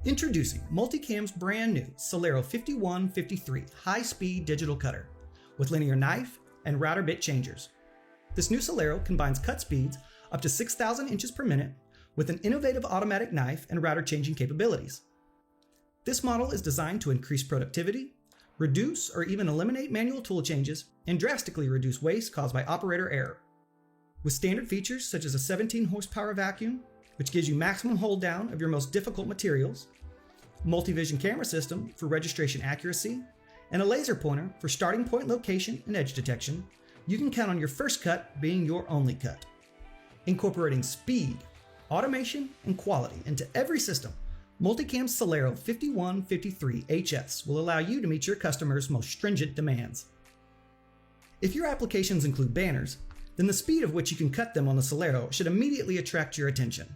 Introducing MultiCam's brand new Celero 5153 high-speed digital cutter with linear knife and router bit changers. This new Celero combines cut speeds up to 6,000 inches per minute with an innovative automatic knife and router changing capabilities. This model is designed to increase productivity, reduce or even eliminate manual tool changes, and drastically reduce waste caused by operator error. With standard features such as a 17 horsepower vacuum, which gives you maximum hold down of your most difficult materials, MultiVision Camera System for registration accuracy, and a laser pointer for starting point location and edge detection, you can count on your first cut being your only cut. Incorporating speed, automation, and quality into every system, MultiCam's Celero 5153 HS will allow you to meet your customers' most stringent demands. If your applications include banners, then the speed of which you can cut them on the Celero should immediately attract your attention.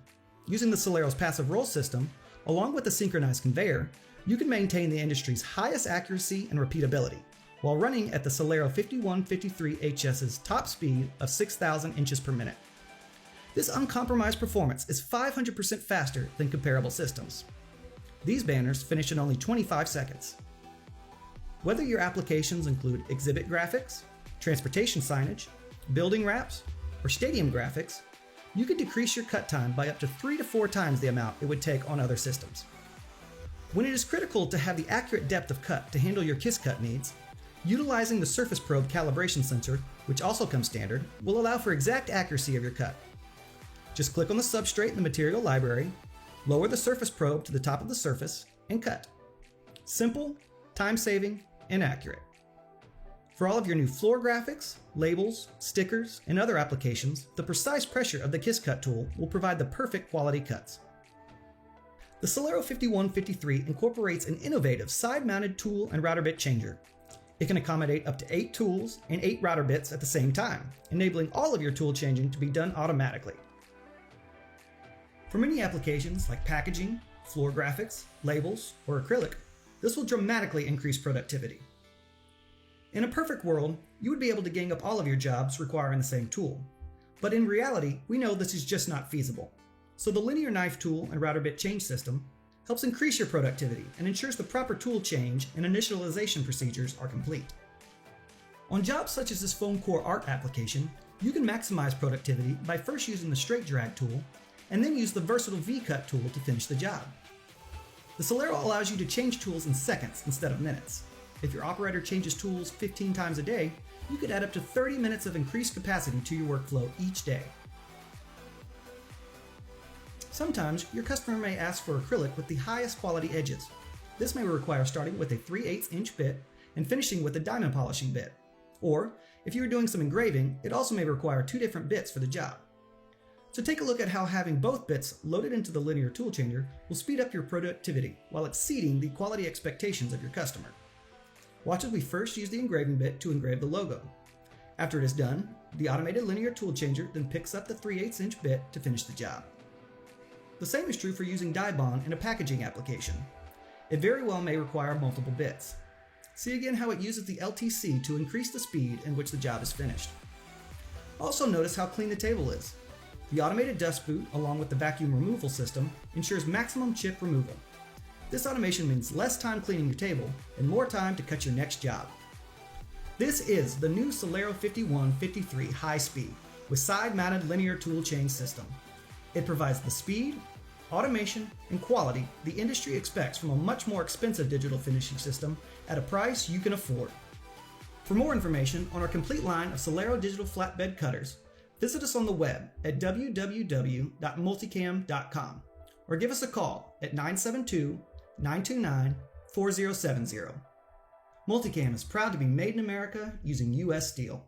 Using the Celero's passive roll system, along with the synchronized conveyor, you can maintain the industry's highest accuracy and repeatability, while running at the Celero 5153 HS's top speed of 6,000 inches per minute. This uncompromised performance is 500% faster than comparable systems. These banners finish in only 25 seconds. Whether your applications include exhibit graphics, transportation signage, building wraps, or stadium graphics, you can decrease your cut time by up to 3 to 4 times the amount it would take on other systems. When it is critical to have the accurate depth of cut to handle your kiss cut needs, utilizing the surface probe calibration sensor, which also comes standard, will allow for exact accuracy of your cut. Just click on the substrate in the material library, lower the surface probe to the top of the surface, and cut. Simple, time-saving, and accurate. For all of your new floor graphics, labels, stickers, and other applications, the precise pressure of the Kiss Cut tool will provide the perfect quality cuts. The Celero 5153 incorporates an innovative side-mounted tool and router bit changer. It can accommodate up to 8 tools and 8 router bits at the same time, enabling all of your tool changing to be done automatically. For many applications like packaging, floor graphics, labels, or acrylic, this will dramatically increase productivity. In a perfect world, you would be able to gang up all of your jobs requiring the same tool. But in reality, we know this is just not feasible. So the linear knife tool and router bit change system helps increase your productivity and ensures the proper tool change and initialization procedures are complete. On jobs such as this foam core art application, you can maximize productivity by first using the straight drag tool and then use the versatile V-cut tool to finish the job. The Celero allows you to change tools in seconds instead of minutes. If your operator changes tools 15 times a day, you could add up to 30 minutes of increased capacity to your workflow each day. Sometimes your customer may ask for acrylic with the highest quality edges. This may require starting with a 3/8 inch bit and finishing with a diamond polishing bit. Or, if you are doing some engraving, it also may require 2 different bits for the job. So take a look at how having both bits loaded into the linear tool changer will speed up your productivity while exceeding the quality expectations of your customer. Watch as we first use the engraving bit to engrave the logo. After it is done, the automated linear tool changer then picks up the 3/8 inch bit to finish the job. The same is true for using die bond in a packaging application. It very well may require multiple bits. See again how it uses the LTC to increase the speed in which the job is finished. Also notice how clean the table is. The automated dust boot, along with the vacuum removal system, ensures maximum chip removal. This automation means less time cleaning your table and more time to cut your next job. This is the new Celero 5153 High Speed with side-mounted linear tool change system. It provides the speed, automation, and quality the industry expects from a much more expensive digital finishing system at a price you can afford. For more information on our complete line of Celero digital flatbed cutters, visit us on the web at www.multicam.com or give us a call at 972-929-4070. MultiCam is proud to be made in America using US steel.